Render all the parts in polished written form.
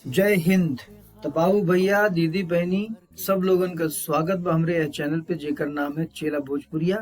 जय हिंद। तो बाबू भैया दीदी बहनी सब लोगन का स्वागत बा हमरे यह चैनल पे, जेकर नाम है चेला भोजपुरिया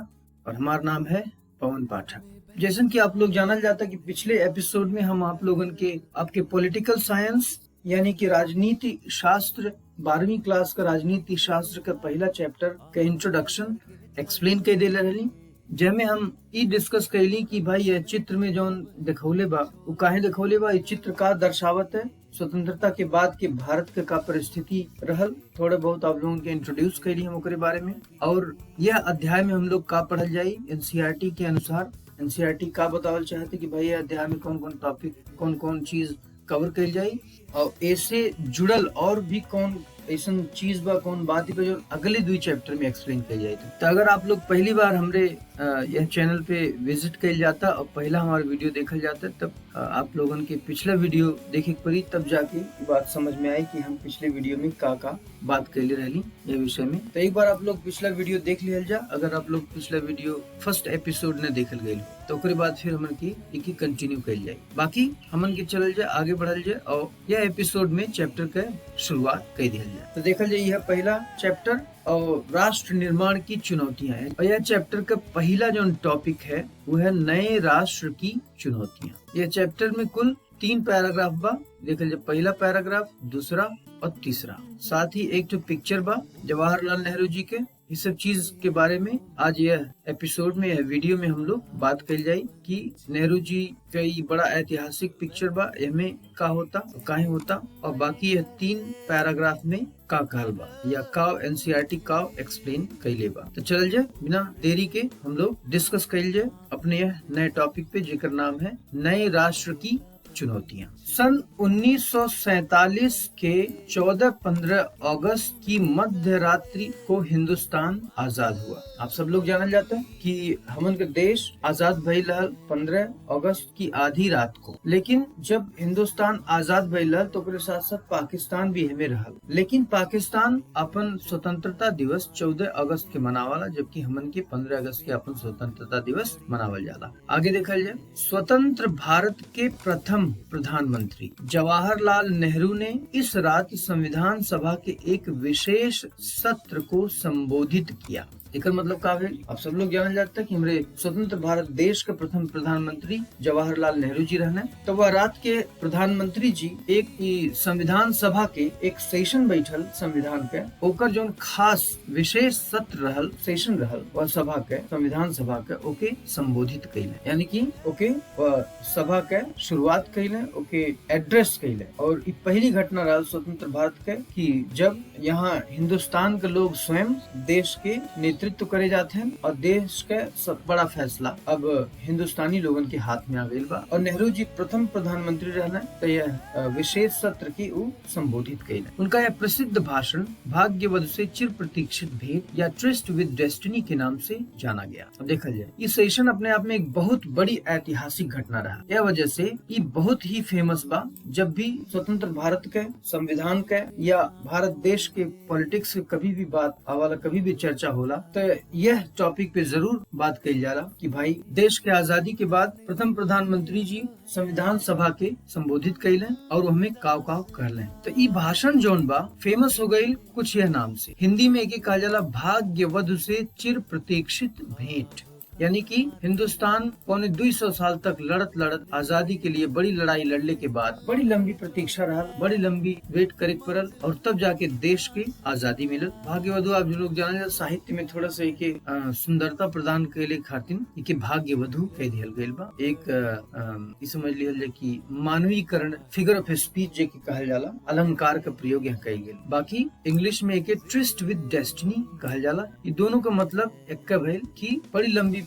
और हमार नाम है पवन पाठक। जैसन कि आप लोग जानल जाता कि पिछले एपिसोड में हम आप लोगन के आपके पॉलिटिकल साइंस यानी कि राजनीति शास्त्र 12वीं क्लास का राजनीति शास्त्र का पहला चैप्टर का इंट्रोडक्शन एक्सप्लेन कर देले रहली, जेमे हम ई डिस्कस कैली कि भाई यह चित्र में जौन दिखौले बा वो काहे दिखौले बा, ये चित्र का दर्शावत है स्वतंत्रता के बाद के भारत के का परिस्थिति रहल। थोड़े बहुत आप लोगों के इंट्रोड्यूस कैली हम ओकरे बारे में, और यह अध्याय में हम लोग का पढ़ल जाई एनसीईआरटी के अनुसार। एनसीईआरटी का बतावल चाहते कि भाई यह अध्याय में कौन कौन टॉपिक कौन कौन चीज कवर कैल जाई, और ऐसे जुड़ल और भी कौन ऐसा चीज बा कौन बात पे जो अगले 2 चैप्टर में एक्सप्लेन किया जाए। तो अगर आप लोग पहली बार हमरे यह चैनल पे विजिट कर जाता और पहला हमारा वीडियो देखल जाता, तब आप लोगन के पिछला वीडियो देखे पड़ी, तब जाके बात समझ में आई कि हम पिछले वीडियो में का बात कैले रहली ये विषय में। तो एक बार आप लोग पिछला वीडियो देख लिया जा, अगर आप लोग पिछला वीडियो फर्स्ट एपिसोड ने देखल गए तो ओकरे बाद फिर हमन की एक कंटिन्यू कैल जाए। बाकी हमन के चलल जाए आगे बढ़ल जाए और यह एपिसोड में चैप्टर के शुरुआत कर दिया जाए। तो देखल जाए यह पहला चैप्टर और राष्ट्र निर्माण की चुनौतियां हैं, और यह चैप्टर का पहला जो टॉपिक है वो है नए राष्ट्र की चुनौतियां। यह चैप्टर में कुल 3 पैराग्राफ बा। देखल जाए पहला पैराग्राफ, दूसरा और तीसरा, साथ ही एक जो पिक्चर बा जवाहरलाल नेहरू जी के। इस सब चीज के बारे में आज यह एपिसोड में यह वीडियो में हम लोग बात कर जाए कि नेहरू जी का ये बड़ा ऐतिहासिक पिक्चर बा, इसमें का होता काहे होता, और बाकी यह 3 पैराग्राफ में का कहल बा या का एनसीईआरटी का एक्सप्लेन कैले बा। तो चल जाए बिना देरी के हम लोग डिस्कस कैल जाए अपने यह नए टॉपिक पे, जेकर नाम है नए राष्ट्र की चुनौतियां। सन 1947 के 14-15 अगस्त की मध्य रात्रि को हिंदुस्तान आजाद हुआ। आप सब लोग जानल जाता है कि हमन का देश आजाद भइल रहल 15 अगस्त की आधी रात को। लेकिन जब हिंदुस्तान आजाद भइल रहल तो ओकरे साथ साथ पाकिस्तान भी हमें रहल, लेकिन पाकिस्तान अपन स्वतंत्रता दिवस 14 अगस्त के मनावाला, जबकि हमन के 15 अगस्त के अपन स्वतंत्रता दिवस मनावल जाला। आगे देखल जाए, स्वतंत्र भारत के प्रथम प्रधानमंत्री जवाहरलाल नेहरू ने इस रात संविधान सभा के एक विशेष सत्र को संबोधित किया। एकर मतलब का है, आप सब लोग जानल जाता है कि हमारे स्वतंत्र भारत देश के प्रथम प्रधानमंत्री जवाहरलाल नेहरू जी रहने। तो वह रात के प्रधानमंत्री जी एक संविधान सभा के एक सेशन बैठल संविधान के, ओकर जो खास विशेष सत्र रहल सेशन रहल वह सभा के संविधान सभा के ओके संबोधित कैले, यानी कि ओके वह सभा के शुरुआत कैले, ओके एड्रेस कैले। और ये पहली घटना रहल स्वतंत्र भारत के कि जब यहाँ हिंदुस्तान के लोग स्वयं देश के नेतृत्व करे जाते हैं, और देश के सब बड़ा फैसला अब हिंदुस्तानी लोगन के हाथ में आ गई बा। और नेहरू जी प्रथम प्रधानमंत्री रहना, तो यह विशेष सत्र की वो संबोधित कैले। उनका यह प्रसिद्ध भाषण भाग्यवध से चिर प्रतीक्षित भेंट या ट्रिस्ट विद डेस्टिनी के नाम से जाना गया। अब देखा जाए ये सेशन अपने आप में एक बहुत बड़ी ऐतिहासिक घटना रहा। यह वजह से ये बहुत ही फेमस बा। जब भी स्वतंत्र भारत के संविधान के या भारत देश के पॉलिटिक्स के कभी भी बात आवाला, कभी भी चर्चा होला, तो यह टॉपिक पे जरूर बात कही जाला कि भाई देश के आजादी के बाद प्रथम प्रधानमंत्री जी संविधान सभा के संबोधित कैले और हमें काव कहले। तो ये भाषण जोन बा फेमस हो गई कुछ यह नाम से। हिंदी में एक कहा जाला भाग्यवध से चिर प्रतीक्षित भेंट, यानी कि हिंदुस्तान पौने 200 साल तक लड़त आजादी के लिए बड़ी लड़ाई लड़ने के बाद बड़ी लंबी प्रतीक्षा रहा, बड़ी लंबी वेट करे पड़ल, और तब जाके देश के आजादी मिलल। भाग्यवधु आप जो लोग जाने साहित्य में थोड़ा सा एक सुंदरता प्रदान कैले खातिर एक भाग्यवधु कह दिया गया बा। एक समझ लिया जाए कि मानवीकरण फिगर ऑफ स्पीच जे की कहल जाला, अलंकार का प्रयोग यहाँ कही गया। बाकी इंग्लिश में एक ट्रिस्ट विद डेस्टिनी कहल जाला। ये दोनों का मतलब एक भइल कि बड़ी लंबी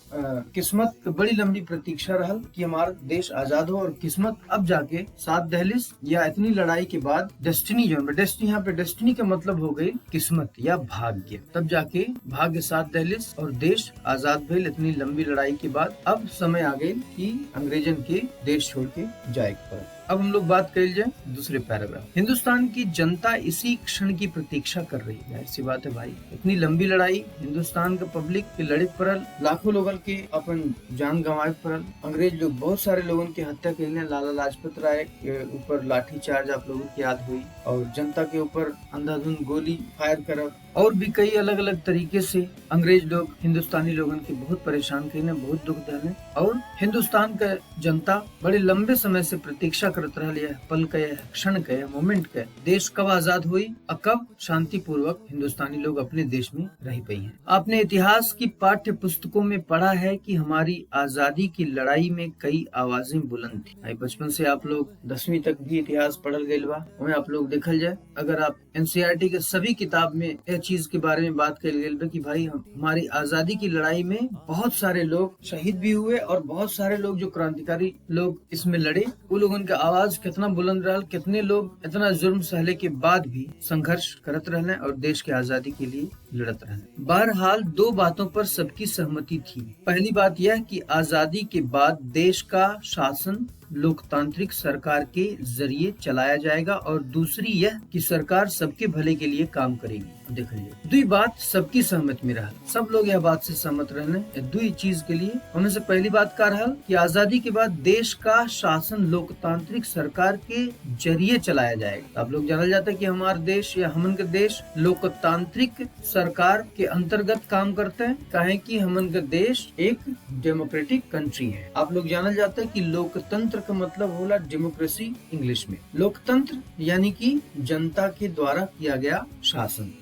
किस्मत, बड़ी लंबी प्रतीक्षा रहल कि हमारा देश आजाद हो, और किस्मत अब जाके 7 दहलीज या इतनी लड़ाई के बाद डेस्टिनी जो है, डेस्टिनी यहाँ पे डेस्टिनी का मतलब हो गई किस्मत या भाग्य, तब जाके भाग्य 7 दहलीज और देश आजाद भइल। इतनी लंबी लड़ाई के बाद अब समय आ गई कि अंग्रेजन के देश छोड़ के जाए पड़े। अब हम लोग बात कर जाए दूसरे पैराग्राफ। हिंदुस्तान की जनता इसी क्षण की प्रतीक्षा कर रही है। ऐसी बात है भाई, इतनी लंबी लड़ाई हिंदुस्तान का पब्लिक की लड़े पड़ल, लाखों लोगन के अपन जान गंवाए पड़ल, अंग्रेज लोग बहुत सारे लोगों की हत्या कैले, लाला लाजपत राय के ऊपर लाठी चार्ज आप लोगों की याद हुई, और जनता के ऊपर अंधाधुंध गोली फायर करब, और भी कई अलग अलग तरीके से अंग्रेज लोग हिंदुस्तानी लोगन के बहुत परेशान कैले, बहुत दुख देने, और हिंदुस्तान का जनता बड़े लंबे समय से प्रतीक्षा करत रहा है पल के, क्षण के, मोमेंट के, देश कब आजाद हुई और कब शांति पूर्वक हिंदुस्तानी लोग अपने देश में रह पाई हैं। आपने इतिहास की पाठ्य पुस्तकों में पढ़ा है कि हमारी आजादी की लड़ाई में कई आवाजें बुलंद थी। बचपन से आप लोग 10वीं तक भी इतिहास पढ़ल गए बा, वहीं आप लोग देखल जाए, अगर आप एनसीईआरटी के सभी किताब में यह चीज के बारे में बात करी गई कि भाई हमारी आजादी की लड़ाई में बहुत सारे लोग शहीद भी हुए, और बहुत सारे लोग जो क्रांतिकारी लोग इसमें लड़े, वो लोगों का आवाज कितना बुलंद रहा, कितने लोग इतना जुर्म सहले के बाद भी संघर्ष करत रहने और देश की आजादी के लिए लड़त रहने। बहरहाल दो बातों पर सबकी सहमति थी। पहली बात यह कि आजादी के बाद देश का शासन लोकतांत्रिक सरकार के जरिए चलाया जाएगा, और दूसरी यह कि सरकार सबके भले के लिए काम करेगी। देखिए, दुई बात सबकी सहमति में रहा, सब लोग यह बात से सहमत रहने दुई चीज के लिए। उनमें से पहली बात का रहा कि आजादी के बाद देश का शासन लोकतांत्रिक सरकार के जरिए चलाया जाएगा। आप लोग जानल जाता है कि हमारा देश या हमन का देश लोकतांत्रिक सरकार के अंतर्गत काम करते हैं, काहे कि हमन का देश एक डेमोक्रेटिक कंट्री है। आप लोग जानल जाता है कि लोकतंत्र का मतलब होला डेमोक्रेसी इंग्लिश में, लोकतंत्र यानी कि जनता के द्वारा किया गया शासन।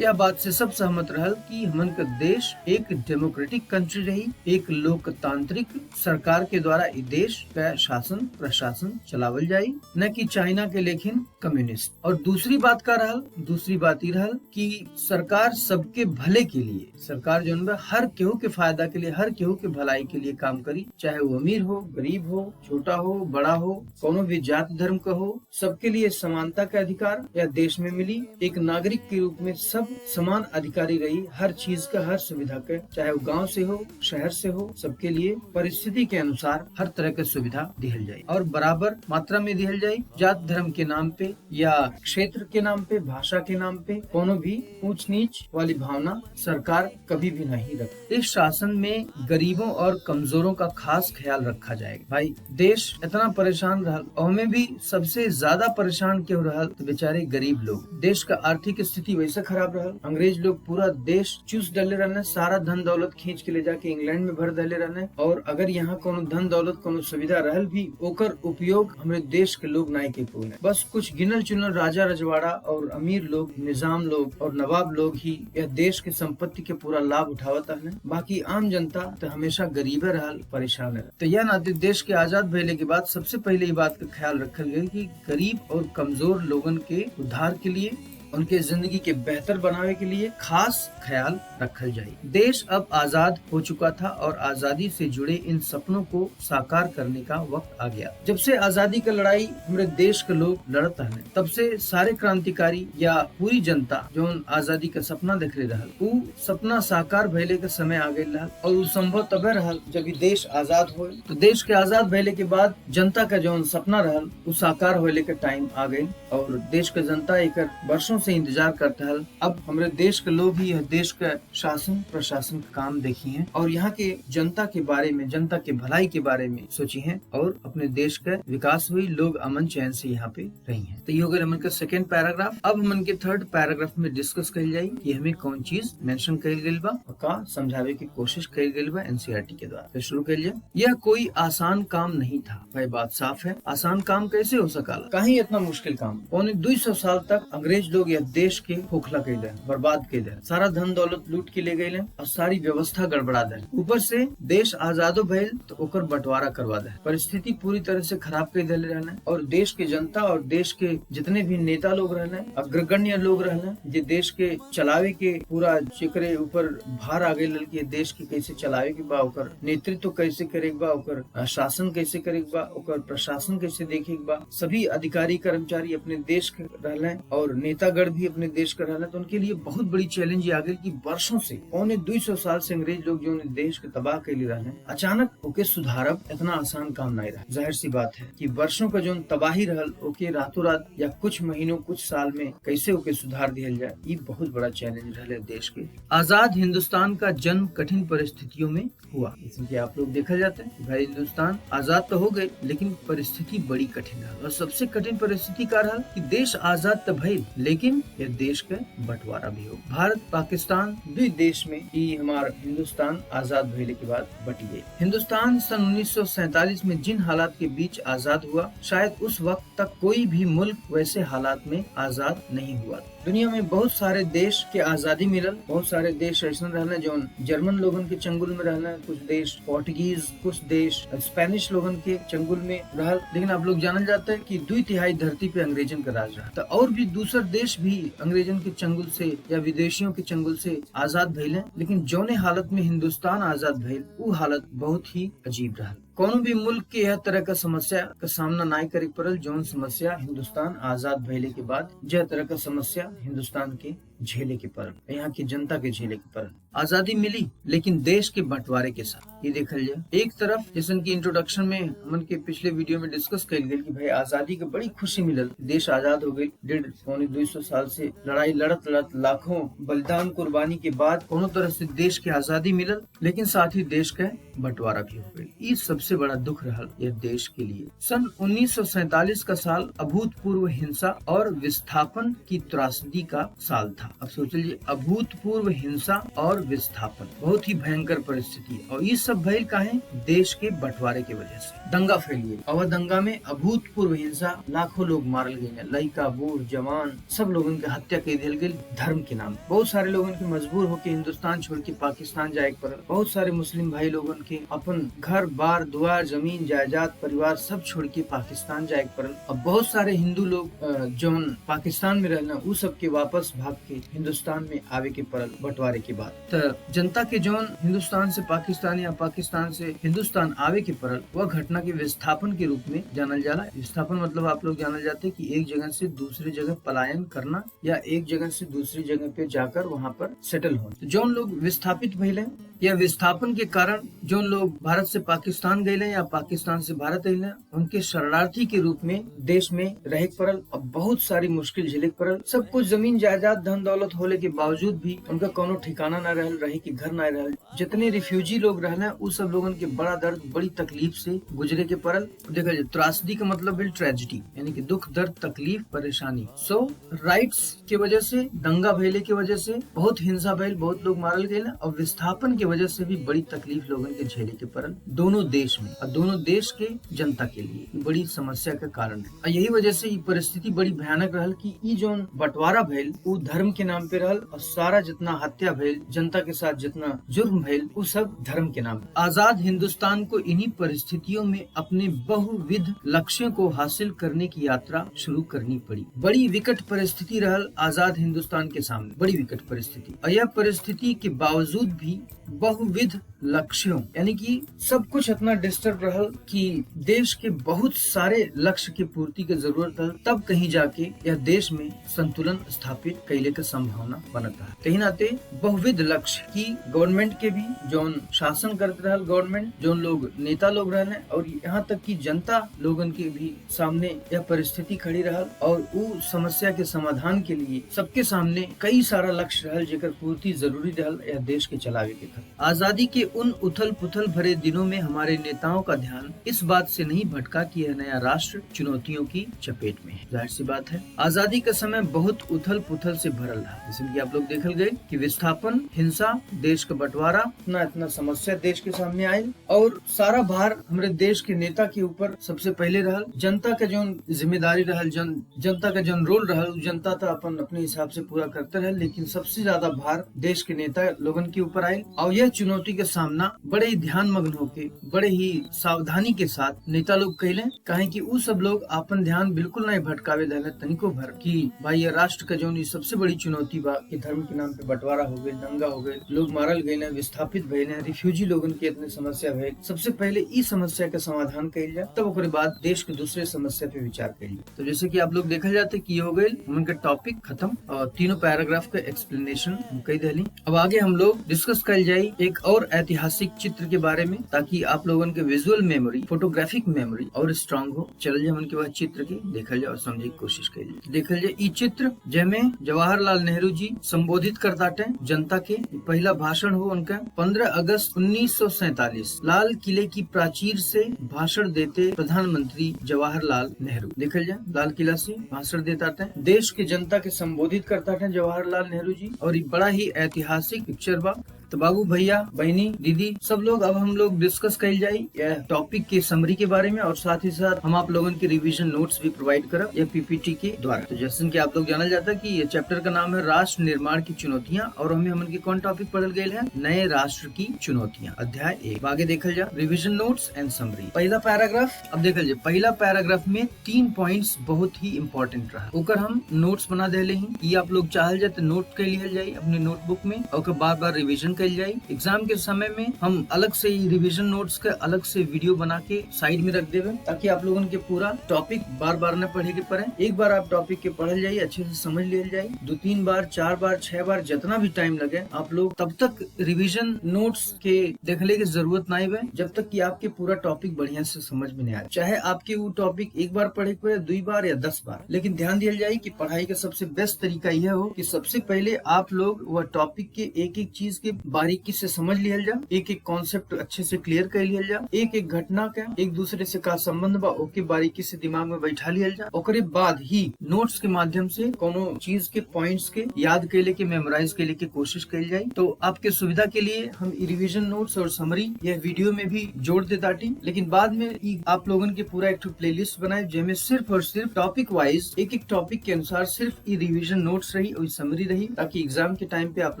यह बात से सब सहमत रहल कि हमन का देश एक डेमोक्रेटिक कंट्री रही, एक लोकतांत्रिक सरकार के द्वारा इस देश का शासन प्रशासन चलावल जाये, न कि चाइना के लेकिन कम्युनिस्ट। और दूसरी बात का रहल, दूसरी बात ही रहल कि सरकार सबके भले के लिए, सरकार जो हर केहू के फायदा के लिए, हर केहू के भलाई के लिए काम करी, चाहे वो अमीर हो, गरीब हो, छोटा हो, बड़ा हो, कोनो भी जात धर्म का हो, सबके लिए समानता का अधिकार या देश में मिली। एक नागरिक के रूप में सब समान अधिकारी रही, हर चीज का, हर सुविधा का, चाहे वो गांव से हो, शहर से हो, सबके लिए परिस्थिति के अनुसार हर तरह की सुविधा दिहल जाए और बराबर मात्रा में दिहल जाए। जात धर्म के नाम पे या क्षेत्र के नाम पे, भाषा के नाम पे कोनो भी ऊंच नीच वाली भावना सरकार कभी भी नहीं रखती। इस शासन में गरीबों और कमजोरों का खास ख्याल रखा जाएगा। भाई देश इतना परेशान रहा, और में भी सबसे ज्यादा परेशान क्यों रहा तो बेचारे गरीब लोग। देश का आर्थिक स्थिति वैसे खराब रहा, अंग्रेज लोग पूरा देश चूस डाले रहने, सारा धन दौलत खींच के ले जाके इंग्लैंड में भर डाले रहने, और अगर यहाँ कोनो धन दौलत कोनो सुविधा रहल भी, ओकर उपयोग हमारे देश के लोग नहीं के पूरे, बस कुछ गिनल चुनल राजा रजवाड़ा और अमीर लोग, निजाम लोग और नवाब लोग ही यह देश के संपत्ति के पूरा लाभ उठावता है। बाकी आम जनता तो हमेशा गरीबे रहल, परेशान है। तो यह नाते देश के आजाद भइले के बाद सबसे पहले ये बात का ख्याल रखल गया कि गरीब और कमजोर लोगन के उद्धार के लिए, उनके जिंदगी के बेहतर बनाने के लिए खास ख्याल रखल जाए। देश अब आजाद हो चुका था और आजादी से जुड़े इन सपनों को साकार करने का वक्त आ गया। जब से आजादी का लड़ाई हमारे देश के लोग लड़ता है, तब से सारे क्रांतिकारी या पूरी जनता जो आजादी का सपना देख ले रहा, वो सपना साकार भइले के समय आ गए रहा, और वो संभव तबे रहा जब देश आजाद हो। तो देश के आजाद भइले के बाद जनता का जो सपना रहा वो साकार होने के टाइम आ गए, और देश का जनता एक वर्षों से इंतजार करता है। अब हमारे देश के लोग ही देश का शासन प्रशासन का काम देखी हैं, और यहाँ के जनता के बारे में, जनता के भलाई के बारे में सोची हैं, और अपने देश का विकास हुई, लोग अमन चैन से यहाँ पे रही हैं। तो ये हो गया हमन का सेकेंड पैराग्राफ। अब हमन के थर्ड पैराग्राफ में डिस्कस करी जाये कि हमें कौन चीज मेंशन करी गई बा और का समझावे की कोशिश करी गई बा एनसीईआरटी के द्वारा। तो शुरू करिए। यह कोई आसान काम नहीं था। भाई बात साफ है, आसान काम कैसे हो सका, कहीं इतना मुश्किल काम। पौने 200 साल तक अंग्रेज लोग यह देश के खोखला कैले, बर्बाद कैले, सारा धन दौलत लूट के ले गए और सारी व्यवस्था गड़बड़ा दे। ऊपर से देश आजादो भइल तो ओकर बंटवारा करवा दे, परिस्थिति पूरी तरह से खराब कर देले रहने, और देश के जनता और देश के जितने भी नेता लोग रहने, अग्रगण्य लोग रहने, जे देश के चलावे के पूरा चिकरे ऊपर भार आ गए कि देश के कैसे चलावे के बा, ओकर नेतृत्व कैसे करे के बा, ओकर शासन कैसे करे के बा, ओकर प्रशासन कैसे देखे के बा। सभी अधिकारी कर्मचारी अपने देश के रहने और नेता गढ़ भी अपने देश का रहना, तो उनके लिए बहुत बड़ी चैलेंज आ गई कि वर्षों से 250 साल से अंग्रेज लोग जो देश के तबाह के लिए रहने, अचानक ओके सुधारब इतना आसान काम नहीं रहा। जाहिर सी बात है कि वर्षों का जो तबाही रहल ओके रातों रात या कुछ महीनों कुछ साल में कैसे ओके सुधार दिया जाए, ये बहुत बड़ा चैलेंज रहा देश के। आजाद हिंदुस्तान का जन्म कठिन परिस्थितियों में हुआ। इसलिए आप लोग देखा जाता है भाई हिंदुस्तान आजाद तो हो गए, लेकिन परिस्थिति बड़ी कठिन रहा। और सबसे कठिन परिस्थिति का रहा कि देश आजाद तो भइल, लेकिन यह देश का बंटवारा भी हो। भारत पाकिस्तान भी देश में ही हमारा हिंदुस्तान आजाद भइले के बाद बट गए। हिंदुस्तान सन 1947 में जिन हालात के बीच आजाद हुआ, शायद उस वक्त तक कोई भी मुल्क वैसे हालात में आजाद नहीं हुआ। दुनिया में बहुत सारे देश के आजादी मिलल, बहुत सारे देश ऐसा रहना जो जर्मन लोगन के चंगुल में रहना, कुछ देश पोर्टुगीज, कुछ देश स्पेनिश लोगन के चंगुल में रहल। लेकिन आप लोग जानल जाता है कि 2/3 धरती पे अंग्रेजन का राज रहा। तो और भी दूसर देश भी अंग्रेजन के चंगुल से या विदेशियों के चंगुल से आजाद भइले, लेकिन जौने हालत में हिंदुस्तान आजाद भइल वो हालत बहुत ही अजीब रहा। कोनो भी मुल्क के यह तरह का समस्या का सामना नहीं करे पड़ल जौन समस्या हिंदुस्तान आजाद भइले के बाद यह तरह का समस्या हिंदुस्तान के झेले के पड़ल, यहाँ की जनता के झेले के पड़ल। आजादी मिली लेकिन देश के बंटवारे के साथ। ये देखल जाए एक तरफ जैसन की इंट्रोडक्शन में हमन के पिछले वीडियो में डिस्कस कल गई कि भाई आजादी के बड़ी खुशी मिलल, देश आजाद हो गई। 150-200 साल से लड़ाई लड़त लाखों बलिदान कुर्बानी के बाद कोनो तरह से देश की आजादी मिलल, लेकिन साथ ही देश का बंटवारा भी हो गई। ये सबसे बड़ा दुख रहा यह देश के लिए। सन 1947 का साल अभूतपूर्व हिंसा और विस्थापन की त्रासदी का साल था। अब सोच लीजिए, अभूतपूर्व हिंसा और विस्थापन, बहुत ही भयंकर परिस्थिति। और ये सब भइल काहे? देश के बंटवारे की वजह से दंगा फैलिए, और दंगा में अभूतपूर्व हिंसा, लाखों लोग मारल गए, लड़का बूढ़ जवान सब लोगों की हत्या कर दिल गई धर्म के नाम। बहुत सारे लोगों के मजबूर होकर हिंदुस्तान छोड़ के पाकिस्तान जाए पड़ल। बहुत सारे मुस्लिम भाई लोगों के अपन घर बार दुआर जमीन जायदाद परिवार सब छोड़ के पाकिस्तान जाए पड़ल। अब बहुत सारे हिंदू लोग जो पाकिस्तान में रहना वो सब के वापस भाग के हिंदुस्तान में आवे के पड़ल बंटवारे के बाद। तो जनता के जौन हिंदुस्तान से पाकिस्तान या पाकिस्तान से हिंदुस्तान आवे के पड़ल, वह घटना के विस्थापन के रूप में जानल जाला। विस्थापन मतलब आप लोग जानल जाते कि एक जगह से दूसरी जगह पलायन करना या एक जगह से दूसरी जगह पे जाकर वहाँ पर सेटल होना। जौन लोग विस्थापित भइले या विस्थापन के कारण जो लोग भारत से पाकिस्तान गए या पाकिस्तान से भारत आए, उनके शरणार्थी के रूप में देश में रह पड़ल। अब बहुत सारी मुश्किल झेले पड़ल। सब कुछ जमीन जायदाद धन दौलत होने के बावजूद भी उनका कोनो ठिकाना न रहल, रहे कि घर न रहल। जितने रिफ्यूजी लोग रहना उस सब लोगों के बड़ा दर्द बड़ी तकलीफ से गुजरे के पड़ल। देखा जाए त्रासदी का मतलब है ट्रेजिडी, यानी कि दुख दर्द तकलीफ परेशानी। सो राइट्स के वजह से, दंगा भइले के वजह से बहुत हिंसा भइल, बहुत लोग मारल गए। और विस्थापन वजह से भी बड़ी तकलीफ लोगों के झेले के पड़ल दोनों देश में, और दोनों देश के जनता के लिए बड़ी समस्या का कारण है। और यही वजह से ये परिस्थिति बड़ी भयानक रहल कि ये जो बंटवारा भइल वो धर्म के नाम पे रहल, और सारा जितना हत्या भइल, जनता के साथ जितना जुर्म भइल, वो सब धर्म के नाम। आजाद हिंदुस्तान को इन्हीं परिस्थितियों में अपने बहुविध लक्ष्यों को हासिल करने की यात्रा शुरू करनी पड़ी। बड़ी विकट परिस्थिति रहल आजाद हिंदुस्तान के सामने, बड़ी विकट परिस्थिति। और यह परिस्थिति के बावजूद भी बहुविध लक्ष्यों, यानी कि सब कुछ इतना डिस्टर्ब रहल कि देश के बहुत सारे लक्ष्य की पूर्ति की जरूरत है, तब कहीं जाके यह देश में संतुलन स्थापित कैले का संभावना बनता है। कहीं नाते बहुविध लक्ष्य की गवर्नमेंट के भी जो शासन करते रहल, गवर्नमेंट जो लोग नेता लोग रहने, और यहाँ तक कि जनता लोगन के भी सामने यह परिस्थिति खड़ी रहल। और वो समस्या के समाधान के लिए सबके सामने कई सारा लक्ष्य रहल जेकर पूर्ति जरूरी रहल यह देश के चलावे के। आजादी के उन उथल पुथल भरे दिनों में हमारे नेताओं का ध्यान इस बात से नहीं भटका कि यह नया राष्ट्र चुनौतियों की चपेट में है। जाहिर सी बात है आजादी का समय बहुत उथल पुथल से भरल रहा। इसलिए आप लोग देखल गए कि विस्थापन, हिंसा, देश का बंटवारा, इतना समस्या देश के सामने आये, और सारा भार हमारे देश के नेता के ऊपर सबसे पहले रहल। जनता का जो जिम्मेदारी रहल, जनता का जो रोल रहल, जनता तो अपन अपने हिसाब से पूरा करते रहे, लेकिन सबसे ज्यादा भार देश के नेता लोगन के ऊपर आये। और यह चुनौती के सामना बड़े ही ध्यान मग्न होके, बड़े ही सावधानी के साथ नेता लोग कैले, कहे कि उ सब लोग अपन ध्यान बिल्कुल नहीं भटकावे देले तनिको भर कि भाई ये राष्ट्र का जो सबसे बड़ी चुनौती बा कि धर्म के नाम पे बंटवारा हो गए, दंगा हो गए, लोग मारल गए, विस्थापित भइले, रिफ्यूजी लोगन के इतने समस्या भइल। सबसे पहले इस समस्या का समाधान कइल जाए, तब ओकरे बाद देश के दूसरे समस्या पे विचार कइल। तो जैसे कि आप लोग देखल जाते कि हो गए उनका टॉपिक खत्म और तीनों पैराग्राफ का एक्सप्लेनेशन कई दहली। अब आगे हम लोग डिस्कस कल जाये एक और ऐतिहासिक चित्र के बारे में, ताकि आप लोगन के विजुअल मेमोरी, फोटोग्राफिक मेमोरी और स्ट्रांग हो। चल जाए उनके बाद चित्र के देखल जाए और समझे की कोशिश करिए। देखल जाए ई चित्र जैमें जवाहरलाल नेहरू जी संबोधित करताटे जनता के। पहला भाषण हो उनका 15 अगस्त 1947 लाल किले की प्राचीर से भाषण देते प्रधानमंत्री जवाहरलाल नेहरू। देखल जाए लाल किला से भाषण देता थे, देश के जनता के संबोधित करता थे जवाहरलाल नेहरू जी। और ये बड़ा ही ऐतिहासिक पिक्चर बा। तो बाबू भैया बहनी दीदी सब लोग अब हम लोग डिस्कस कल जाये टॉपिक के समरी के बारे में, और साथ ही साथ हम आप लोगों के रिवीजन नोट्स भी प्रोवाइड करब या पीपीटी के द्वारा। तो जैसे कि आप लोग जानल जाता है कि ये चैप्टर का नाम है राष्ट्र निर्माण की चुनौतियां, और हमें हमन की कौन टॉपिक पढ़ल गए है, नए राष्ट्र की चुनौतियां, अध्याय 1। आगे देखल जाए रिविजन नोट्स एंड समरी। पहला पैराग्राफ अब देखल जाए, पहला पैराग्राफ में 3 पॉइंट्स बहुत ही इम्पोर्टेंट रहा, ओकर हम नोट्स बना देले ही। ये आप लोग चाहल जाए तो नोट के लिए जाये अपने नोटबुक में, और बार बार रिविजन कल जाए। एग्जाम के समय में हम अलग से रिवीजन नोट्स का अलग से वीडियो बना के साइड में रख देवे, ताकि आप लोगों के पूरा टॉपिक बार बार न पढ़े के पड़े। एक बार आप टॉपिक के पढ़ल जाइए, अच्छे से समझ लिया जाए, 2-3 बार 4 बार 6 बार जितना भी टाइम लगे आप लोग तब तक रिवीजन नोट्स के देखने की जरूरत नहीं है, जब तक कि आपके पूरा टॉपिक बढ़िया से समझ में नहीं आए। चाहे आपके वो टॉपिक एक बार पढ़े के पड़े, 2 बार या 10 बार, लेकिन ध्यान दिया जाए कि पढ़ाई का सबसे बेस्ट तरीका यह हो कि सबसे पहले आप लोग वह टॉपिक के एक एक चीज के बारीकी से समझ लिया जा, एक एक कॉन्सेप्ट अच्छे से क्लियर कर लिया जा, एक एक घटना का एक दूसरे से का संबंध बा ओके बारीकी से दिमाग में बैठा लिया जा। ओकरे बाद ही नोट्स के माध्यम से कोनो चीज के पॉइंट्स के याद के लेके मेमोराइज के लेके कोशिश करी जाए। तो आपके सुविधा के लिए हम रिवीजन नोट्स और समरी यह वीडियो में भी जोड़ देता, लेकिन बाद में आप लोगों के पूरा एक प्ले लिस्ट बनाए, जिसमें सिर्फ और सिर्फ टॉपिक वाइज एक एक टॉपिक के अनुसार सिर्फ रिवीजन नोट्स रही और समरी रही, ताकि एग्जाम के टाइम पे आप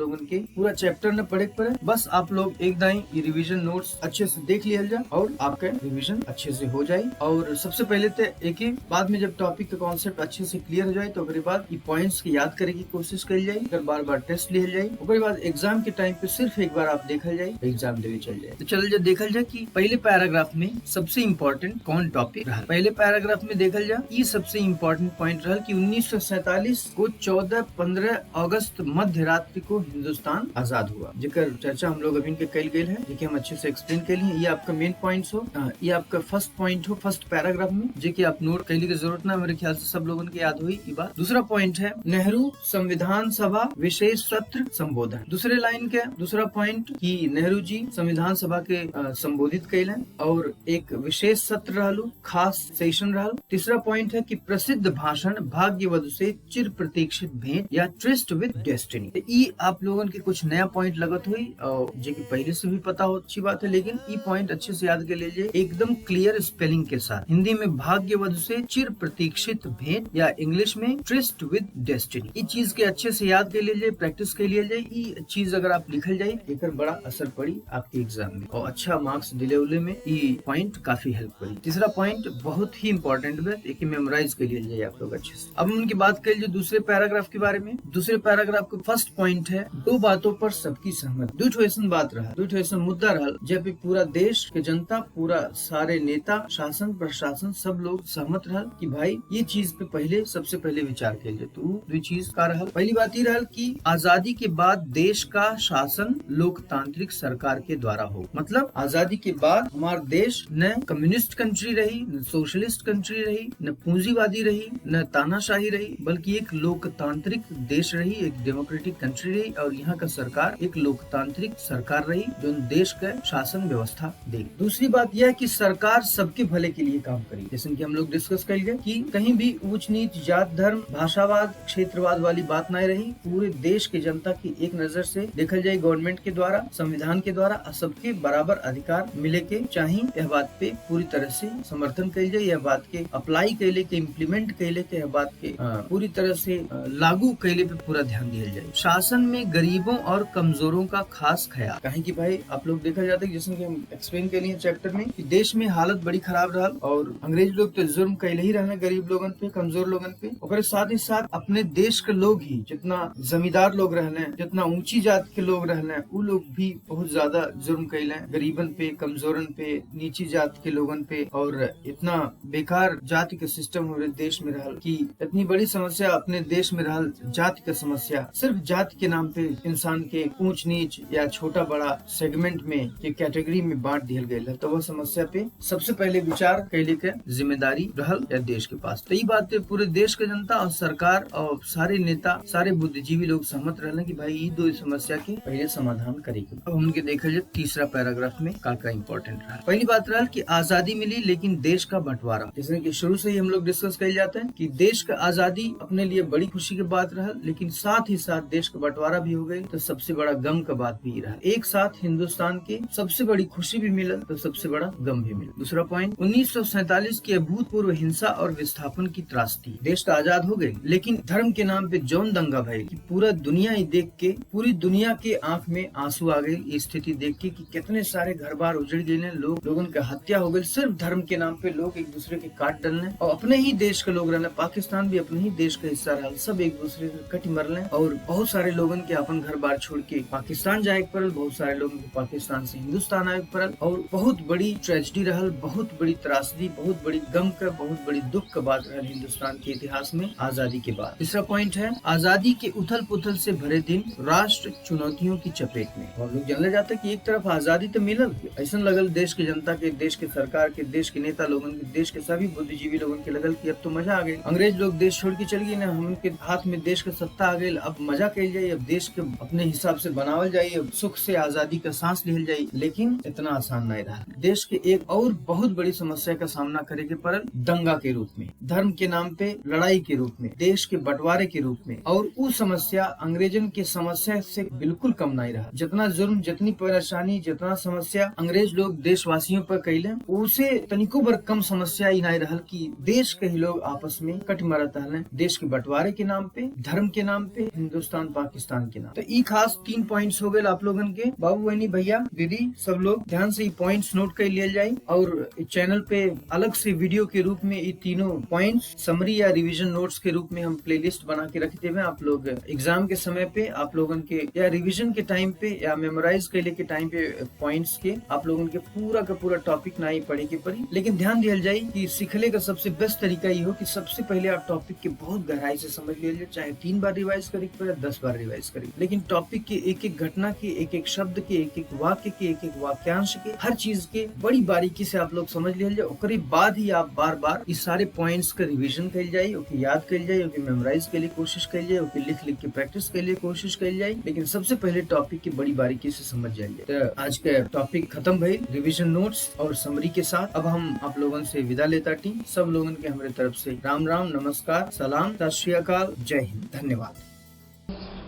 लोगों के पूरा चैप्टर न पढ़े पड़े। बस आप लोग एक दाई रिवीजन नोट्स अच्छे से देख लिया जाए और आपका रिवीजन अच्छे से हो जाए। और सबसे पहले तो एक ही बाद में जब टॉपिक का कॉन्सेप्ट अच्छे से क्लियर हो जाए, तो उसके बाद ये पॉइंट्स की याद करे की कोशिश करी जाए, फिर बार बार टेस्ट लिया जाए। उसके बाद एग्जाम के टाइम पे सिर्फ एक बार आप देखल जाए, एग्जाम देने चल जाए। तो चल जाए देखल जाए कि पहले पैराग्राफ में सबसे इम्पोर्टेंट कौन टॉपिक रहा। पहले पैराग्राफ में देखल जाए ये सबसे इम्पोर्टेंट पॉइंट रहा कि 1947 को 14-15 अगस्त मध्य रात्रि को हिंदुस्तान आजाद हुआ, जिकर चर्चा हम लोग अभी के कल गए है, जो हम अच्छे से एक्सप्लेन कर लिए। ये आपका मेन पॉइंट्स हो, ये आपका फर्स्ट पॉइंट हो फर्स्ट पैराग्राफ में, जो कि आप नोट करने की जरूरत ना, मेरे ख्याल से सब लोगों की याद हुई ये बात। दूसरा पॉइंट है नेहरू संविधान सभा विशेष सत्र संबोधन। दूसरे लाइन के दूसरा पॉइंट कि नेहरू जी संविधान सभा के संबोधित कैलन और एक विशेष सत्र रहलू, खास सेशन रहलू। तीसरा पॉइंट है कि प्रसिद्ध भाषण भाग्यवधु से चिर प्रतीक्षित भेंट या ट्रिस्ट विद डेस्टिनी। ये आप लोगों के कुछ नया पॉइंट लगत हुई और जो कि पहले से भी पता हो, अच्छी बात है, लेकिन ये पॉइंट अच्छे से याद कर लीजिए एकदम क्लियर स्पेलिंग के साथ। हिंदी में भाग्यवधु से चिर प्रतीक्षित भेंट या इंग्लिश में ट्रिस्ट विद डेस्टिनी। ये चीज के अच्छे से याद कर लीजिए, प्रैक्टिस कर लीजिए। ये चीज अगर आप लिखल जाये एक बड़ा असर पड़ी आपके एग्जाम में और अच्छा मार्क्स दिले उले में ये पॉइंट काफी हेल्प करी। तीसरा पॉइंट बहुत ही इंपॉर्टेंट है, एक मेमोराइज कर लीजिए आप लोग अच्छे से। अब उनकी बात कर लीजिए दूसरे पैराग्राफ के बारे में। दूसरे पैराग्राफ का फर्स्ट पॉइंट है दो बातों पर सबकी सहमत। दो ऐसा बात रहा, दो ऐसा मुद्दा रहा जब पूरा देश के जनता, पूरा सारे नेता, शासन प्रशासन सब लोग सहमत रहा कि भाई ये चीज पे पहले सबसे पहले विचार कर ले। तो दो चीज का रहा, पहली बात ये रहा कि आजादी के बाद देश का शासन लोकतांत्रिक सरकार के द्वारा हो। मतलब आजादी के बाद हमारा देश न कम्युनिस्ट कंट्री रही, न सोशलिस्ट कंट्री रही, न पूंजीवादी रही, न तानाशाही रही, बल्कि एक लोकतांत्रिक देश रही, एक डेमोक्रेटिक कंट्री रही और यहाँ का सरकार एक लोकतांत्रिक सरकार रही जो देश का शासन व्यवस्था दे। दूसरी बात यह कि सरकार सबके भले के लिए काम करी, जैसे कि हम लोग डिस्कस करेंगे कि कहीं भी ऊंच नीच, जात धर्म, भाषावाद, क्षेत्रवाद वाली बात नहीं रही। पूरे देश की जनता की एक नजर से देखल जाए गवर्नमेंट के द्वारा, संविधान के द्वारा सबके बराबर अधिकार मिले के चाहिए। यह बात पे पूरी तरह से समर्थन कल जाए, यह बात के अप्लाई कैले के, इम्प्लीमेंट कैले के, यह बात के पूरी तरह से लागू कैले पे पूरा ध्यान दिया जाए। शासन में गरीबों और कमजोरों खबरों का खास ख्याल। कहें कि भाई आप लोग देखा जाता है जैसे कि हम एक्सप्लेन के लिए चैप्टर में कि देश में हालत बड़ी खराब रहा और अंग्रेज लोग तो जुर्म कैले ही रहना गरीब लोगन पे, कमजोर लोगन पे, और साथ ही साथ अपने देश के लोग ही जितना जमींदार लोग रहने, जितना ऊंची जात के लोग रहने, वो लोग भी बहुत ज्यादा जुर्म कैले गरीबन पे, कमजोरन पे, नीची जात के लोगन पे। और इतना बेकार जाति के सिस्टम हमारे देश में रहल कि इतनी बड़ी समस्या अपने देश में रहल जाति का समस्या सिर्फ जाति के नाम पे इंसान के ऊंच नीच या छोटा बड़ा सेगमेंट में के कैटेगरी में बांट दिया गया है। तो वह समस्या पे सबसे पहले विचार कैले के जिम्मेदारी रहल या देश के पास। तो ये बात पूरे देश के जनता और सरकार और सारे नेता, सारे बुद्धिजीवी लोग सहमत रहने कि भाई ये दो समस्या के पहले समाधान करेगी। अब उनके देखा जाए तीसरा पैराग्राफ में का इम्पोर्टेंट रहा। पहली बात रहा कि आजादी मिली लेकिन देश का बंटवारा। जैसे कि शुरू से ही हम लोग डिस्कस कर जाते हैं कि देश का आजादी अपने लिए बड़ी खुशी की बात रहा, लेकिन साथ ही साथ देश का बंटवारा भी हो गई तो सबसे बड़ा गम का बात भी रहा। एक साथ हिंदुस्तान के सबसे बड़ी खुशी भी मिला तो सबसे बड़ा गम भी मिला। दूसरा पॉइंट 1947 की अभूतपूर्व हिंसा और विस्थापन की त्रासदी। देश तो आजाद हो गए लेकिन धर्म के नाम पे जौन दंगा भाई कि पूरा दुनिया ही देख के, पूरी दुनिया के आंख में आंसू आ गए ये स्थिति देख के कि कितने सारे घर बार उजड़ गए, लोगों की हत्या हो गई सिर्फ धर्म के नाम पे। लोग एक दूसरे के काट डालने और अपने ही देश के लोग रहने, पाकिस्तान भी अपने ही देश का हिस्सा रहा, सब एक दूसरे के कट मरले और बहुत सारे लोगों के अपन घर बार छोड़ के पाकिस्तान जाए पड़ल, बहुत सारे लोगों को पाकिस्तान से हिंदुस्तान आए पड़ल और बहुत बड़ी ट्रेजेडी रहल, बहुत बड़ी त्रासदी, बहुत बड़ी गम का, बहुत बड़ी दुख का बात रहल हिंदुस्तान के इतिहास में आजादी के बाद। तीसरा पॉइंट है आजादी के उथल पुथल से भरे दिन, राष्ट्र चुनौतियों की चपेट में। हम लोग जानले जाते कि एक तरफ आजादी तो मिलल, ऐसा लगल देश के जनता के, देश के सरकार के, देश के नेता लोगों के, देश के सभी बुद्धिजीवी लोगों के लगल कि अब तो मजा आ गई, अंग्रेज लोग देश छोड़ के चल गए ना, उनके हाथ में देश का सत्ता आ गई, अब मजा कल जाये, अब देश के अपने हिसाब से बनावल जाये, अब सुख से आजादी का सांस लिहल जाये। लेकिन इतना आसान नहीं रहा। देश के एक और बहुत बड़ी समस्या का सामना करे के पड़ल, दंगा के रूप में, धर्म के नाम पे लड़ाई के रूप में, देश के बंटवारे के रूप में। और वो समस्या अंग्रेजन के समस्या से बिल्कुल कम नहीं रहा। जितना जुर्म, जितनी परेशानी, जितना समस्या अंग्रेज लोग देशवासियों पर कैले, उसे तनिको बर कम समस्या ही नहीं रहल कि देश के ही लोग आपस में कट मरत रहले, देश के बंटवारे के नाम पे, धर्म के नाम पे, हिंदुस्तान पाकिस्तान के नाम। तो ये खास 3 पॉइंट्स हो गए आप लोगन के। बाबू बहनी भैया दीदी सब लोग ध्यान से ये पॉइंट्स नोट कर लिए जाए और चैनल पे अलग से वीडियो के रूप में ये तीनों पॉइंट्स समरी या रिवीजन नोट्स के रूप में हम प्लेलिस्ट बना के रखते हुए आप लोग एग्जाम के समय पे, आप लोगन के या रिवीजन के टाइम पे या मेमोराइज करने के टाइम पे पॉइंट्स के आप लोगन के पूरा का पूरा टॉपिक ना ही पढ़े के पड़ी। लेकिन ध्यान दिया जाए कि सीखने का सबसे बेस्ट तरीका ये हो कि सबसे पहले आप टॉपिक के बहुत गहराई से समझ लीजिए, चाहे 3 बार रिवाइज करे पड़े, 10 बार रिवाइज करे, लेकिन टॉपिक के एक एक घटना के, एक एक शब्द के, एक एक वाक्य के, एक एक वाक्यांश के, हर चीज के बड़ी बारीकी से आप लोग समझ लीजिए। उसके बाद ही आप बार बार इस सारे पॉइंट्स का रिवीजन कर जाए, ओके याद कर जाए, ओके मेमोराइज के लिए कोशिश कर जाए, ओके लिख लिख के प्रैक्टिस के लिए कोशिश कर जाए। लेकिन सबसे पहले टॉपिक की बड़ी बारीकी से समझ जाइए। तो आज का टॉपिक खत्म भई रिवीजन नोट्स और समरी के साथ। अब हम आप लोगों से विदा लेता टी। सब लोगों के हमारे तरफ से राम राम, नमस्कार, सलाम, सत श्री अकाल, जय हिंद, धन्यवाद।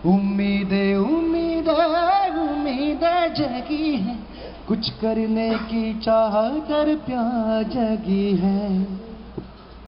उम्मीदें जगी है, कुछ करने की चाह कर प्यार जगी है।